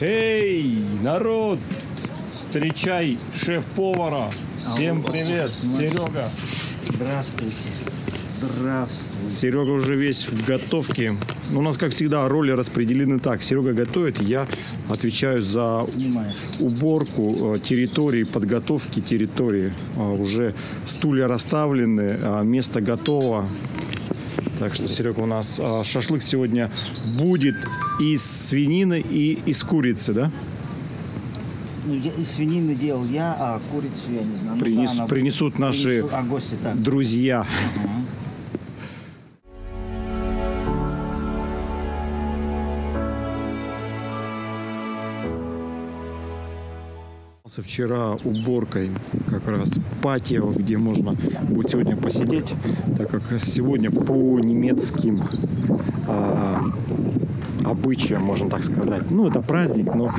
Эй, народ! Встречай шеф-повара! Всем привет! Серега! Здравствуйте! Здравствуйте! Серега уже весь в готовке. У нас, как всегда, роли распределены так. Серега готовит, я отвечаю за уборку территории, подготовки территории. Уже стулья расставлены, место готово. Так что, Серега, у нас шашлык сегодня будет из свинины и из курицы, да? Ну, из свинины делал я, а курицу я не знаю. Принесут наши гости, так. друзья. Вчера уборкой как раз патио, где можно будет сегодня посидеть, так как сегодня по немецким обычаям, можно так сказать. Ну, это праздник, но,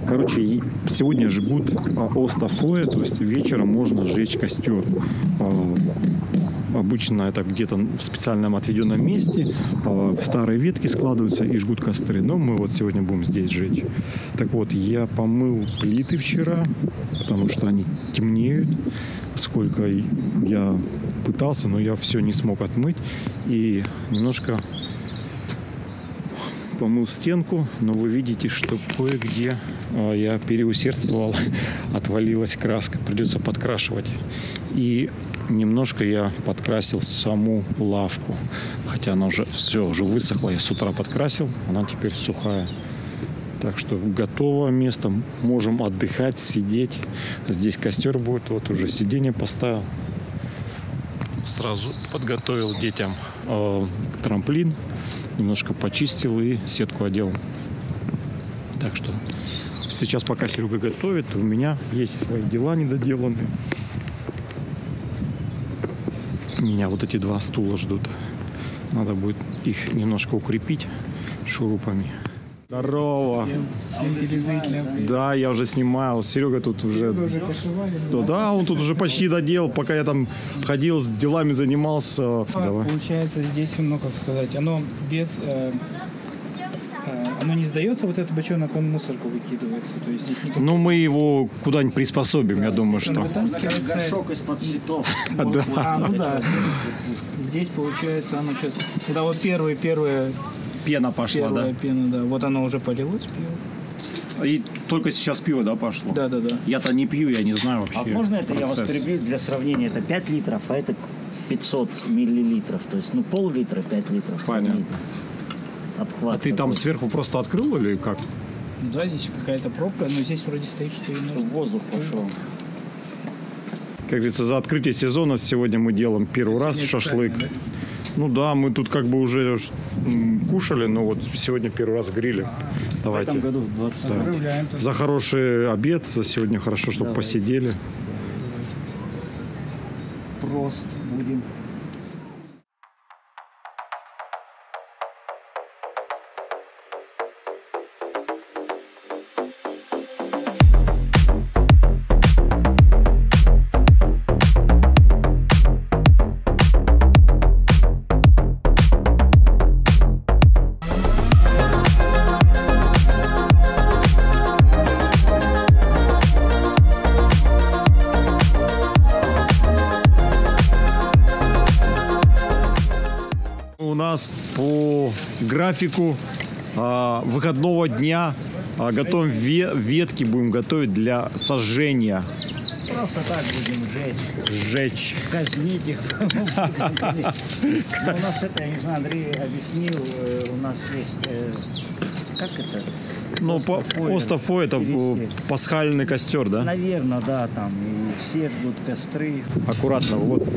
короче, сегодня жгут Остафоя, то есть вечером можно сжечь костер. Обычно это где-то в специальном отведенном месте. Старые ветки складываются и жгут костры. Но мы вот сегодня будем здесь жечь. Так вот, я помыл плиты вчера, потому что они темнеют. Сколько я пытался, но я все не смог отмыть. И немножко помыл стенку. Но вы видите, что кое-где я переусердствовал. Отвалилась краска. Придется подкрашивать. И немножко я подкрасил саму лавку. Хотя она уже уже высохла. Я с утра подкрасил. Она теперь сухая. Так что готово место. Можем отдыхать, сидеть. Здесь костер будет. Вот уже сиденье поставил. Сразу подготовил детям трамплин. Немножко почистил и сетку одел. Так что сейчас, пока Серега готовит, у меня есть свои дела недоделанные. Меня вот эти два стула ждут. Надо будет их немножко укрепить шурупами. Здорово! Всем телезрителям. Да, я уже снимал. Серега тут уже... Да, он тут уже почти доделал. Пока я там ходил, с делами занимался. Давай. Получается, здесь, ну как сказать, оно без... оно не сдается, вот этот бочонок, он в мусорку выкидывается. То есть здесь Ну, мы его куда-нибудь приспособим, я думаю, что... Горшок из-под цветов. Да. Ну да. Здесь, получается, оно сейчас... Когда вот первые Пена пошла, первая да? пена, да. Вот оно уже полилось, пиво. И только сейчас пиво, да, пошло? Да. Я-то не пью, я не знаю вообще. А можно это я вас процесс. перебью для сравнения? Это 5 литров, а это 500 миллилитров. То есть, пол-литра, 5 литров. Понятно. Обхват. А ты там такой. сверху просто открыл или как? Да, здесь какая-то пробка, но здесь вроде стоит, что и Чтобы нужно. воздух пошел. Как говорится, за открытие сезона сегодня мы делаем первый раз шашлык. Да? Ну да, мы тут как бы уже кушали, но вот сегодня первый раз грилем. В Давайте. этом году в 20 Поздравляем. За хороший обед, за сегодня хорошо, чтобы Давай. посидели. Прост будем. У нас по графику выходного дня готовим ветки, будем готовить для сожжения. Просто так будем Сжечь. казнить их. У нас это, я не знаю, Андрей объяснил, у нас есть, как это? Ну, Остафой это перевести. пасхальный костер, да? Наверное, да, там и все ждут костры. Аккуратно, вот.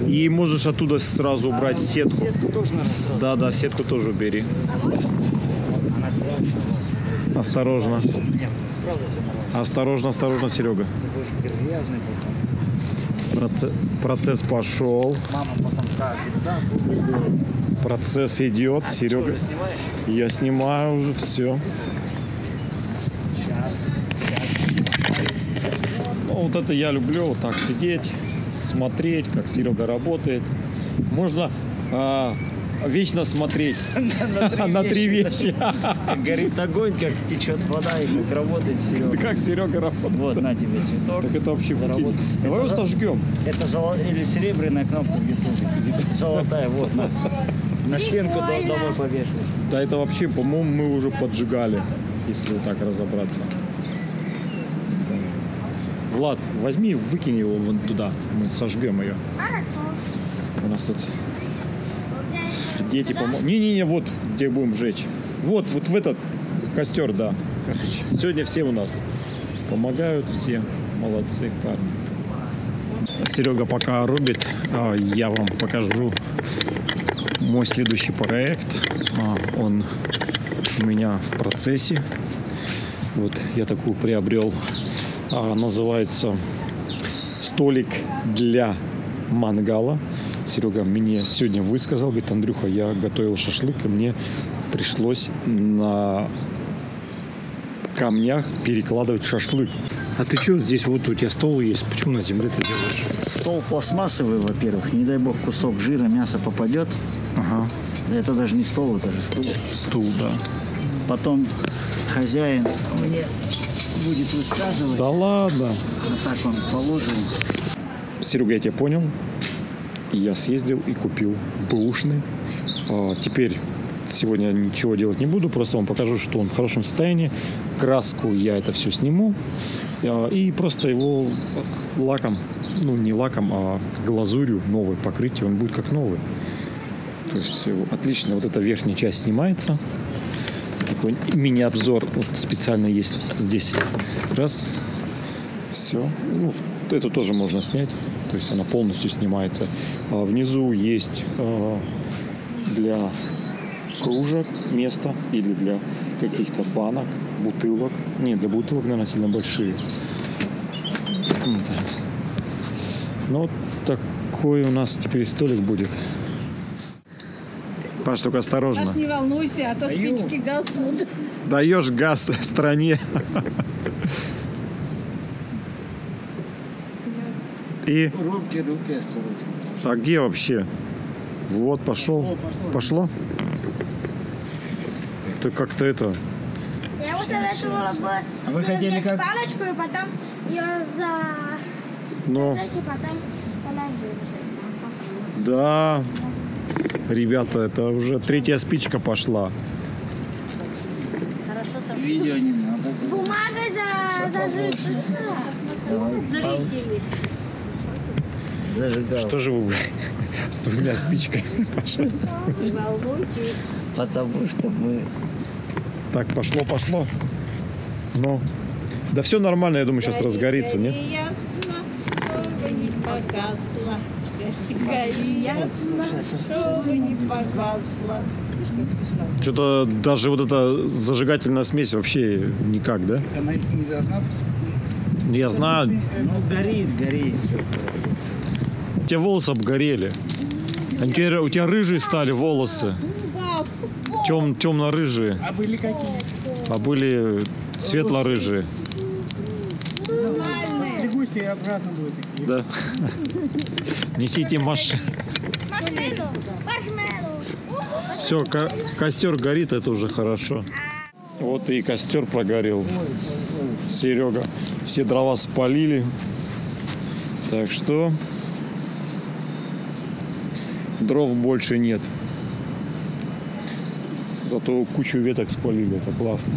И можешь оттуда сразу убрать сетку. Сетку тоже надо сразу. Да, сетку тоже убери. Она грязная. Осторожно. Нет, правда заморожена. Осторожно, Серега. Ты будешь грязный потом. Процесс пошел. Мама потом кажет, да, будет. Процесс идет. Серега. Что, снимаешь? Я снимаю уже все. Сейчас. Ну, вот это я люблю, вот так сидеть, смотреть, как Серега работает. Можно вечно смотреть на три вещи. Как горит огонь, как течет вода и как работает Серега. Как Серега работает. Вот, на тебе цветок. Так это вообще Заработал. Давай его сожгем. Это или серебряная кнопка в ютубе. Золотая, вот, на стенку домой повешиваешь. Да это вообще, по-моему, мы уже поджигали, если вот так разобраться. Влад, возьми, выкинь его вон туда. Мы сожгем ее. У нас тут дети помогут. Не-не-не, вот где будем жечь. Вот в этот костер, да. Короче, сегодня все у нас помогают, все молодцы парни. Серега пока рубит, я вам покажу мой следующий проект. Он у меня в процессе. Вот я такую приобрел. Называется столик для мангала. Серега мне сегодня высказал, говорит: Андрюха, я готовил шашлык, и мне пришлось на камнях перекладывать шашлык. А ты что, здесь вот у тебя стол есть, почему на земле ты делаешь? Стол пластмассовый, во-первых. Не дай бог кусок жира, мясо попадет. Ага. Это даже не стол, это же стул. Стул, да. Потом хозяин мне будет высказывать. Да ладно. А так он положил. Серега, я тебя понял. Я съездил и купил бэушный. Теперь сегодня ничего делать не буду, просто вам покажу, что он в хорошем состоянии. Краску я это все сниму. И просто его лаком, ну не лаком, а глазурью новой покрытие, он будет как новый. То есть отлично, вот эта верхняя часть снимается. Такой мини-обзор вот специально есть здесь. Раз. Все. Ну, это тоже можно снять. То есть она полностью снимается. Внизу есть для кружек место или для каких-то банок, бутылок. Нет, для бутылок, наверное, сильно большие. Ну, вот такой у нас теперь столик будет. Паш, только осторожно. Паш, не волнуйся, а то спички гаснут. Даешь газ стране. И... Руки осторожно. А где вообще? Вот, пошел. Пошло? Ты как-то это... Я вот советовала бы Вы хотели как? палочку и потом ее Ну, зажать и потом положить. да. Ребята, это уже третья спичка пошла. Видео не надо. Бумагой зажить. Зажигал. Что же вы с двумя спичками, пожалуйста? Не волнуйтесь. Потому что мы... Так, пошло. Ну, да все нормально, я думаю, сейчас разгорится, нет? Ясно, чтобы не погасло. Ясно, чтобы не погасло. Что-то даже вот эта зажигательная смесь вообще никак, да? Она не должна... Я знаю, Ну, горит. у тебя волосы обгорели. У тебя рыжие стали волосы. Темно-рыжие. А были какие? А были светло-рыжие. Пригусь и обратно будет такие. Да. Несите машину. Маршмеллоу. Все, костер горит, это уже хорошо. Вот и костер прогорел. Серега. Все дрова спалили. Так что дров больше нет. Зато кучу веток спалили. Это классно.